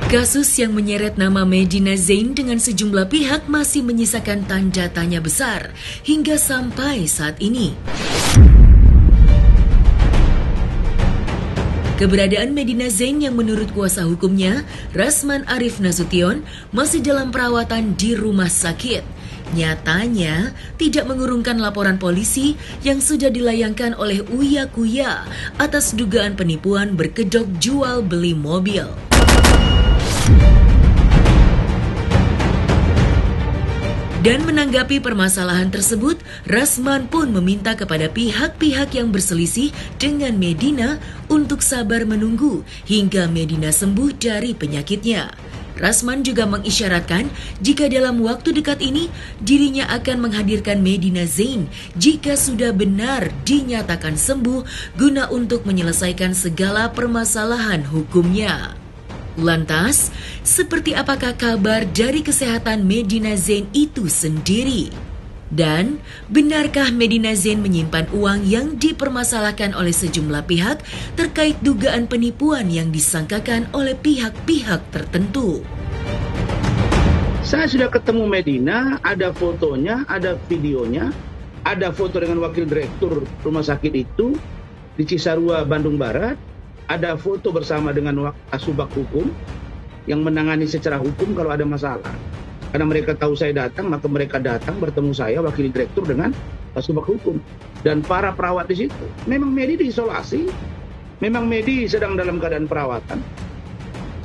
Kasus yang menyeret nama Medina Zain dengan sejumlah pihak masih menyisakan tanda tanya besar hingga sampai saat ini. Keberadaan Medina Zain yang menurut kuasa hukumnya, Rasman Arif Nasution, masih dalam perawatan di rumah sakit, nyatanya tidak mengurungkan laporan polisi yang sudah dilayangkan oleh Uya Kuya atas dugaan penipuan berkedok jual beli mobil. Dan menanggapi permasalahan tersebut, Rasman pun meminta kepada pihak-pihak yang berselisih dengan Medina untuk sabar menunggu hingga Medina sembuh dari penyakitnya. Rasman juga mengisyaratkan jika dalam waktu dekat ini dirinya akan menghadirkan Medina Zain jika sudah benar dinyatakan sembuh guna untuk menyelesaikan segala permasalahan hukumnya. Lantas, seperti apakah kabar dari kesehatan Medina Zain itu sendiri? Dan benarkah Medina Zain menyimpan uang yang dipermasalahkan oleh sejumlah pihak terkait dugaan penipuan yang disangkakan oleh pihak-pihak tertentu? Saya sudah ketemu Medina, ada fotonya, ada videonya, ada foto dengan wakil direktur rumah sakit itu di Cisarua, Bandung Barat. Ada foto bersama dengan Asubag Hukum yang menangani secara hukum kalau ada masalah. Karena mereka tahu saya datang, maka mereka datang bertemu saya, wakil direktur dengan Asubag Hukum. Dan para perawat di situ. Memang Medi diisolasi, memang Medi sedang dalam keadaan perawatan.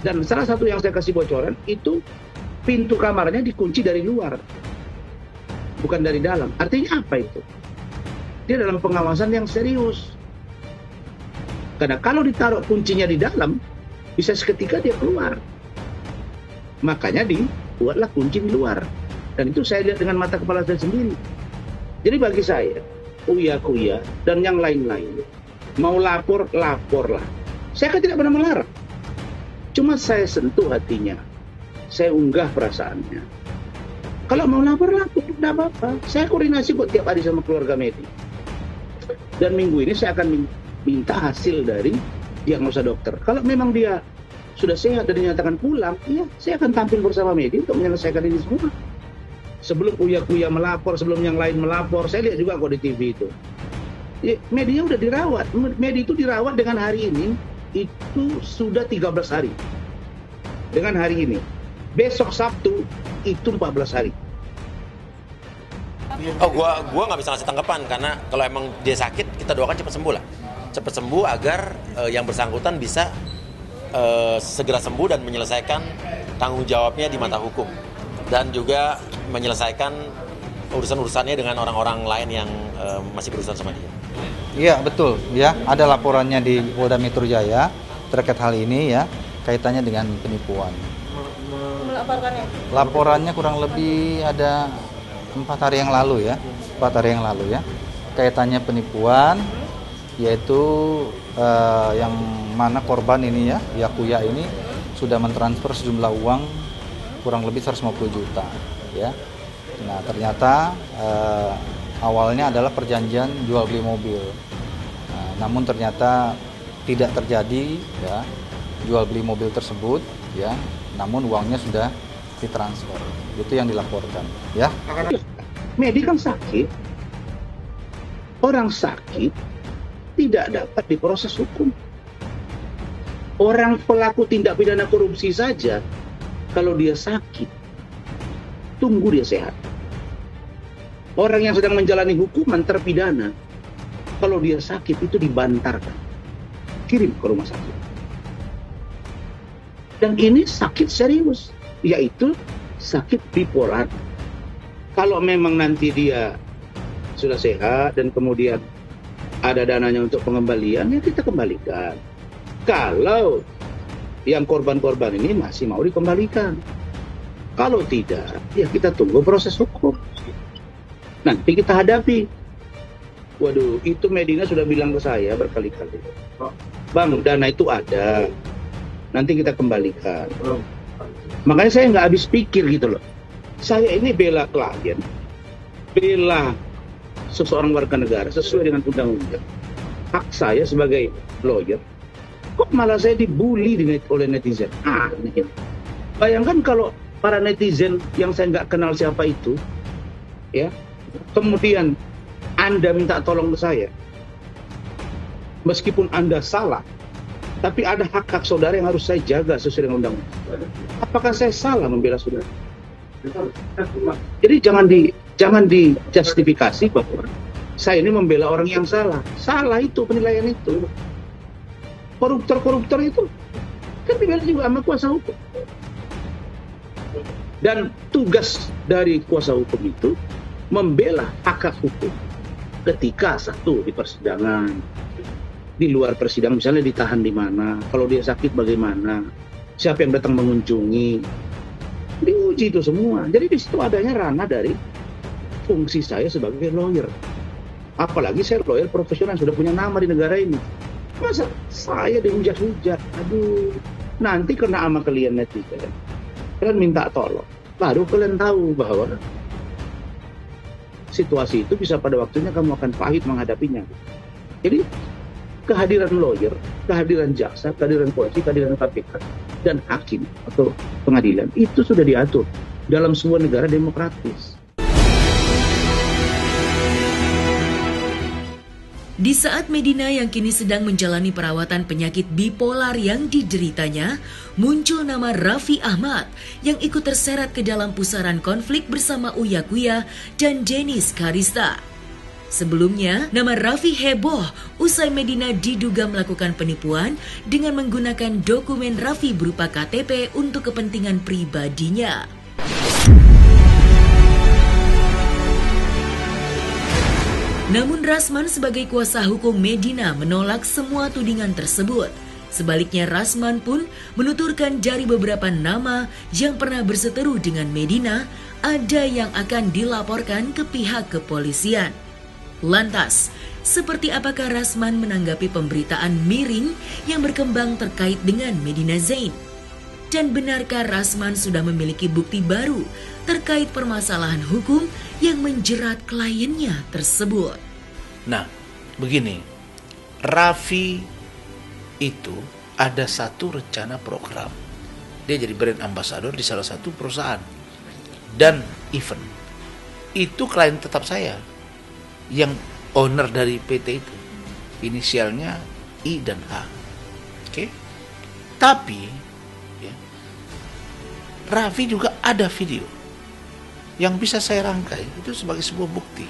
Dan salah satu yang saya kasih bocoran, itu pintu kamarnya dikunci dari luar. Bukan dari dalam. Artinya apa itu? Dia dalam pengawasan yang serius. Karena kalau ditaruh kuncinya di dalam, bisa seketika dia keluar. Makanya dibuatlah kunci di luar. Dan itu saya lihat dengan mata kepala saya sendiri. Jadi bagi saya, Uya Kuya dan yang lain-lain, mau lapor, laporlah. Saya kan tidak pernah melarang. Cuma saya sentuh hatinya. Saya unggah perasaannya. Kalau mau lapor, tidak apa-apa. Saya koordinasi kok tiap hari sama keluarga Medi. Dan minggu ini saya akan minta hasil dari diagnosa dokter. Kalau memang dia sudah sehat dan dinyatakan pulang, ya saya akan tampil bersama Medi untuk menyelesaikan ini semua. Sebelum Uya Kuya melapor, sebelum yang lain melapor, saya lihat juga kok di TV itu. Ya, Medinya udah dirawat. Medi itu dirawat dengan hari ini, itu sudah 13 hari. Dengan hari ini. Besok Sabtu, itu 14 hari. Oh, gua nggak bisa ngasih tanggapan karena kalau emang dia sakit, kita doakan cepat sembuh lah. Cepat sembuh agar yang bersangkutan bisa segera sembuh dan menyelesaikan tanggung jawabnya di mata hukum dan juga menyelesaikan urusan-urusannya dengan orang-orang lain yang masih berurusan sama dia. Iya betul ya, ada laporannya di Polda Metro Jaya terkait hal ini ya, kaitannya dengan penipuan. Melaporkannya? Laporannya kurang lebih ada 4 hari yang lalu ya, 4 hari yang lalu ya, kaitannya penipuan. Yaitu yang mana korban ini ya, Yakuya ini sudah mentransfer sejumlah uang kurang lebih 150 juta ya. Nah ternyata awalnya adalah perjanjian jual beli mobil. Nah, namun ternyata tidak terjadi ya jual beli mobil tersebut ya. Namun uangnya sudah ditransfer. Itu yang dilaporkan ya. Medi kan sakit. Orang sakit tidak dapat diproses hukum. Orang pelaku tindak pidana korupsi saja, kalau dia sakit, tunggu dia sehat. Orang yang sedang menjalani hukuman terpidana, kalau dia sakit itu dibantarkan, kirim ke rumah sakit. Dan ini sakit serius, yaitu sakit bipolar. Kalau memang nanti dia sudah sehat dan kemudian ada dananya untuk pengembalian, ya kita kembalikan. Kalau yang korban-korban ini masih mau dikembalikan. Kalau tidak, ya kita tunggu proses hukum. Nanti kita hadapi. Waduh, itu Medina sudah bilang ke saya berkali-kali. Bang, dana itu ada. Nanti kita kembalikan. Makanya saya nggak habis pikir gitu loh. Saya ini bela klien, bela seseorang warga negara sesuai dengan undang-undang. Hak saya sebagai lawyer, kok malah saya dibully oleh netizen? Aneh. Bayangkan kalau para netizen yang saya nggak kenal siapa itu, ya, kemudian Anda minta tolong ke saya, meskipun Anda salah, tapi ada hak-hak saudara yang harus saya jaga sesuai dengan undang-undang. Apakah saya salah membela saudara? Jadi jangan dijustifikasi bahwa saya ini membela orang yang salah. Salah itu penilaian itu. Koruptor itu kan dibela juga sama kuasa hukum. Dan tugas dari kuasa hukum itu membela hak hukum ketika satu di persidangan, di luar persidangan, misalnya ditahan di mana, kalau dia sakit bagaimana, siapa yang datang mengunjungi, diuji itu semua. Jadi di situ adanya ranah dari fungsi saya sebagai lawyer. Apalagi saya lawyer profesional, sudah punya nama di negara ini. Masa saya dihujat-hujat? Aduh, nanti kena sama kalian netizen. Kalian minta tolong, baru kalian tahu bahwa situasi itu bisa pada waktunya kamu akan pahit menghadapinya. Jadi kehadiran lawyer, kehadiran jaksa, kehadiran polisi, kehadiran KPK, dan hakim atau pengadilan itu sudah diatur dalam sebuah negara demokratis. Di saat Medina yang kini sedang menjalani perawatan penyakit bipolar yang dideritanya, muncul nama Raffi Ahmad yang ikut terseret ke dalam pusaran konflik bersama Uya Kuya dan Dennis Karista. Sebelumnya, nama Raffi heboh usai Medina diduga melakukan penipuan dengan menggunakan dokumen Raffi berupa KTP untuk kepentingan pribadinya. Namun Rasman sebagai kuasa hukum Medina menolak semua tudingan tersebut. Sebaliknya Rasman pun menuturkan dari beberapa nama yang pernah berseteru dengan Medina, ada yang akan dilaporkan ke pihak kepolisian. Lantas, seperti apakah Rasman menanggapi pemberitaan miring yang berkembang terkait dengan Medina Zain? Dan benarkah Rasman sudah memiliki bukti baru terkait permasalahan hukum yang menjerat kliennya tersebut? Nah, begini, Raffi itu ada satu rencana program. Dia jadi brand ambassador di salah satu perusahaan dan event. Itu klien tetap saya, yang owner dari PT itu. Inisialnya I dan H. Oke? Tapi ya, Raffi juga ada video yang bisa saya rangkai itu sebagai sebuah bukti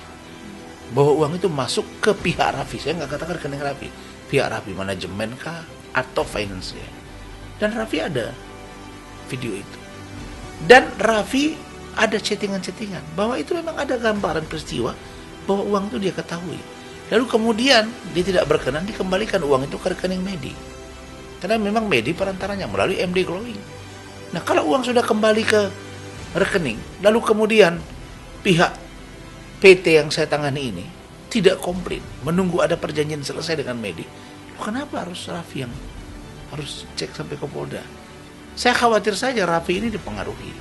bahwa uang itu masuk ke pihak Raffi. Saya nggak katakan rekening Raffi, pihak Raffi, manajemen kah atau finance ya. Dan Raffi ada video itu. Dan Raffi ada chattingan-chattingan bahwa itu memang ada gambaran peristiwa bahwa uang itu dia ketahui. Lalu kemudian dia tidak berkenan dikembalikan uang itu ke rekening Medi. Karena memang Medi perantaranya melalui MD Glowing. Nah, kalau uang sudah kembali ke rekening, lalu kemudian pihak PT yang saya tangani ini tidak komplain, menunggu ada perjanjian selesai dengan Medi. Kenapa harus Raffi yang harus cek sampai ke Polda? Saya khawatir saja Raffi ini dipengaruhi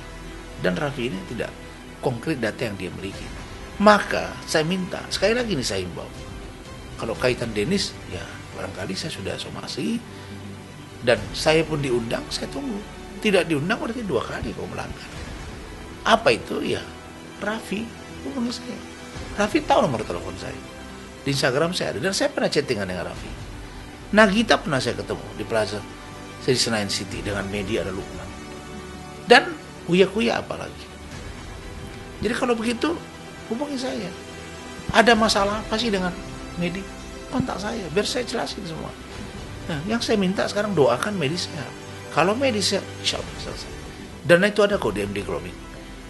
dan Raffi ini tidak konkret data yang dia miliki. Maka saya minta, sekali lagi nih saya himbau, kalau kaitan Dennis, ya barangkali saya sudah somasi dan saya pun diundang, saya tunggu. Tidak diundang berarti 2 kali kau melanggar. Apa itu? Ya Raffi hubungi saya. Raffi tahu nomor telepon saya. Di Instagram saya ada dan saya pernah chattingan dengan Raffi. Nagita pernah saya ketemu di Plaza di Senayan City dengan Medi, ada Lukman. Dan Uya Kuya apalagi. Jadi kalau begitu hubungi saya. Ada masalah apa sih dengan Medi? Kontak saya biar saya jelasin semua. Nah, yang saya minta sekarang doakan Medi sehat. Kalau Medi sehat, insya Allah selesai. Dan itu ada kok di MD Glowing.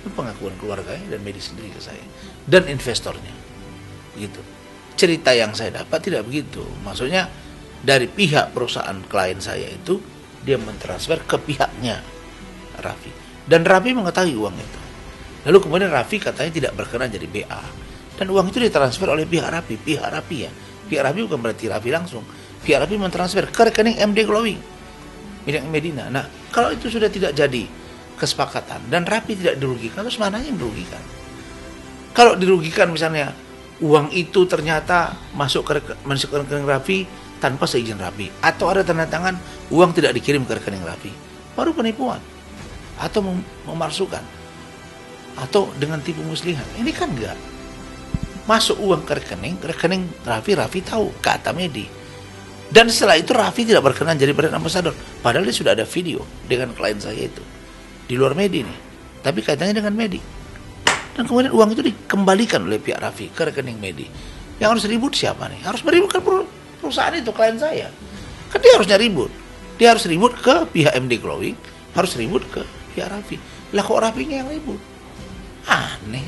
Itu pengakuan keluarganya dan Medi sendiri ke saya. Dan investornya. Gitu. Cerita yang saya dapat tidak begitu. Maksudnya dari pihak perusahaan klien saya itu, dia mentransfer ke pihaknya Raffi. Dan Raffi mengetahui uang itu. Lalu kemudian Raffi katanya tidak berkenan jadi BA. Dan uang itu ditransfer oleh pihak Raffi. Pihak Raffi ya. Pihak Raffi bukan berarti Raffi langsung. Pihak Raffi mentransfer ke rekening MD Glowing milik Medina. Nah, kalau itu sudah tidak jadi kesepakatan dan Raffi tidak dirugikan, terus mana yang dirugikan? Kalau dirugikan misalnya uang itu ternyata masuk ke rekening Raffi tanpa seizin Raffi, atau ada tanda tangan uang tidak dikirim ke rekening Raffi, baru penipuan. atau memalsukan atau dengan tipu muslihat. Ini kan enggak. Masuk uang ke rekening Raffi tahu, kata Medi. Dan setelah itu Raffi tidak berkenan jadi brand ambassador. Padahal dia sudah ada video dengan klien saya itu. Di luar Medi nih. Tapi kaitannya dengan Medi. Dan kemudian uang itu dikembalikan oleh pihak Raffi ke rekening Medi. Yang harus ribut siapa nih? Harus meributkan perusahaan itu, klien saya. Kan dia harusnya ribut. Dia harus ribut ke pihak MD Glowing, harus ribut ke pihak Raffi. Lah kok Raffinya yang ribut? Aneh.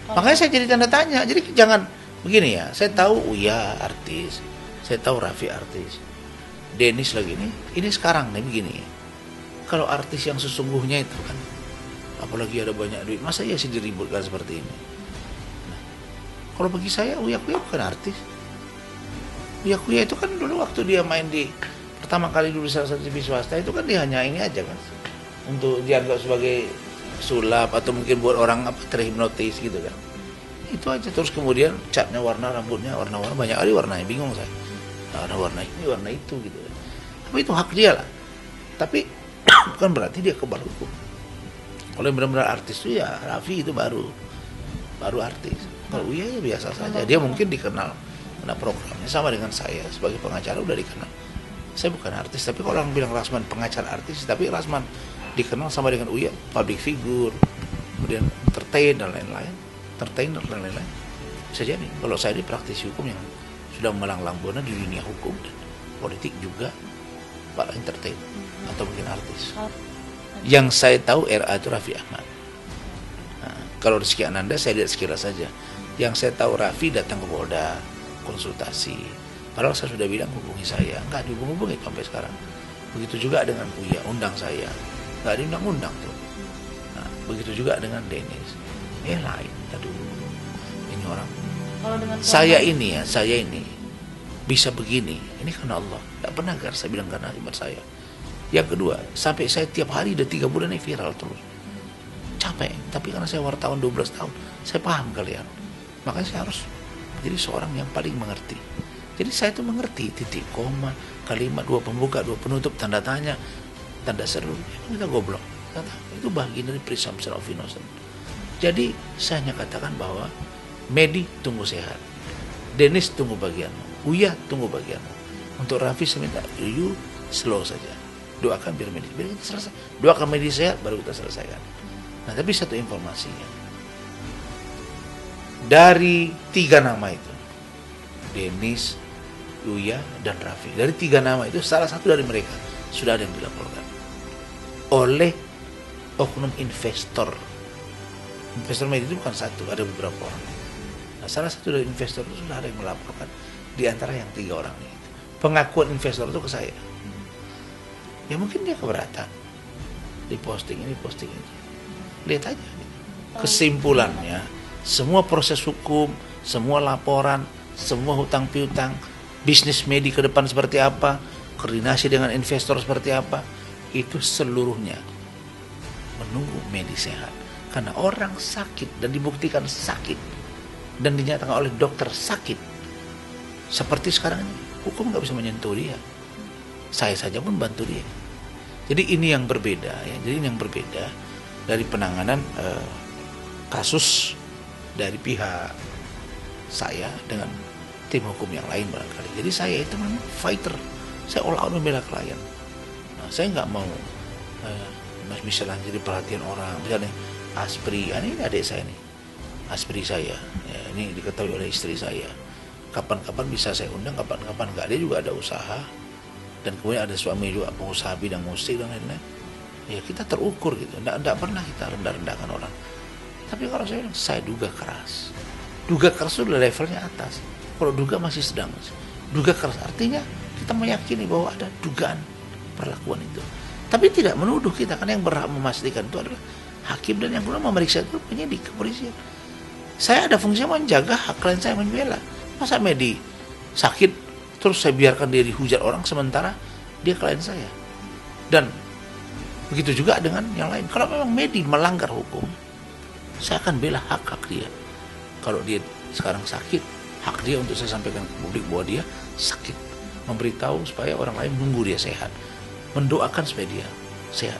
Makanya saya jadi tanda tanya. Jadi jangan begini ya. Saya tahu Uya artis, saya tahu Raffi artis, Dennis lagi nih. Ini sekarang nih begini. Kalau artis yang sesungguhnya itu kan, apalagi ada banyak duit, masa iya sih diributkan seperti ini? Nah, kalau bagi saya Uya Kuya bukan artis. Uya Kuya itu kan dulu waktu dia main di pertama kali dulu salah satu TV swasta itu kan dia hanya ini aja kan, untuk dianggap sebagai sulap atau mungkin buat orang terhipnotis gitu kan. Itu aja. Terus kemudian catnya warna, rambutnya warna-warna, banyak kali warnanya, bingung saya. Nah, ada warna ini, warna itu gitu. Tapi itu hak dia lah. Tapi bukan berarti dia kebal hukum. Kalau yang benar-benar artis itu ya Raffi itu baru artis. Kalau Uya ya biasa saja. Dia mungkin dikenal karena programnya sama dengan saya sebagai pengacara udah dikenal. Saya bukan artis, tapi kalau orang bilang Rasman pengacara artis, tapi Rasman dikenal sama dengan Uya public figure, kemudian entertain dan lain-lain, bisa jadi. Kalau saya di praktisi hukum yang sudah melanglang buana di dunia hukum dan politik juga para entertain atau mungkin artis. Yang saya tahu RA itu Raffi Ahmad. Nah, kalau Rizky Ananda saya lihat sekilas saja. Yang saya tahu Raffi datang ke Polda konsultasi. Padahal saya sudah bilang hubungi saya, nggak dihubungi sampai sekarang. Begitu juga dengan Uya, undang saya, nggak diundang-undang tuh. Nah, begitu juga dengan Dennis. Lain, aduh, ini orang. Kalau dengan saya ini bisa begini, ini karena Allah. Nggak pernah saya bilang karena ibadah saya. Yang kedua, sampai saya tiap hari udah 3 bulan ini viral terus. Capek, tapi karena saya wartawan 12 tahun, saya paham kalian. Makanya saya harus menjadi seorang yang paling mengerti. Jadi saya itu mengerti titik koma, kalimat, 2 pembuka, 2 penutup, tanda tanya, tanda seru. Kita goblok. Itu bagian dari presumption of innocence. Jadi saya hanya katakan bahwa Medi tunggu sehat, Dennis tunggu bagianmu, Uya tunggu bagianmu. Untuk Raffi saya minta you slow saja. Doakan biar Medi selesai. Doakan Medi sehat baru kita selesaikan. Nah tapi satu informasinya, dari 3 nama itu, Dennis, Uya, dan Raffi, dari 3 nama itu salah satu dari mereka sudah ada yang dilaporkan oleh oknum investor. Investor Medi itu bukan satu, ada beberapa orang. Nah, salah satu dari investor itu sudah ada yang melaporkan di antara yang 3 orang ini. Pengakuan investor itu ke saya. Ya mungkin dia keberatan. Di posting ini, posting itu. Lihat aja. Kesimpulannya, semua proses hukum, semua laporan, semua hutang piutang, bisnis Medi ke depan seperti apa, koordinasi dengan investor seperti apa, itu seluruhnya menunggu Medi sehat. Karena orang sakit dan dibuktikan sakit dan dinyatakan oleh dokter sakit, seperti sekarang ini, hukum nggak bisa menyentuh dia. Saya saja pun bantu dia. Jadi ini yang berbeda ya. Jadi ini yang berbeda dari penanganan kasus dari pihak saya dengan tim hukum yang lain barangkali. Jadi saya itu memang fighter. Saya all out membela klien. Nah, saya nggak mau misalnya jadi perhatian orang. Misalnya Aspri, ini adik saya nih. Aspri saya, ya, ini diketahui oleh istri saya. Kapan-kapan bisa saya undang, kapan-kapan nggak. Dia juga ada usaha. Dan kemudian ada suami juga pengusaha bidang musik dan lain-lain. Ya kita terukur gitu. Nggak pernah kita rendah-rendahkan orang. Tapi kalau saya bilang, saya duga keras. Duga keras itu levelnya atas. Kalau duga masih sedang. Duga keras artinya kita meyakini bahwa ada dugaan perlakuan itu. Tapi tidak menuduh kita, karena yang berhak memastikan itu adalah hakim, dan yang kedua memeriksa itu penyidik kepolisian. Saya ada fungsinya menjaga hak klien saya, membela. Masa Medi sakit terus saya biarkan dia dihujat orang sementara dia klien saya? Dan begitu juga dengan yang lain. Kalau memang Medi melanggar hukum, saya akan bela hak-hak dia. Kalau dia sekarang sakit, hak dia untuk saya sampaikan ke publik bahwa dia sakit. Memberitahu supaya orang lain nunggu dia sehat. Mendoakan supaya dia sehat.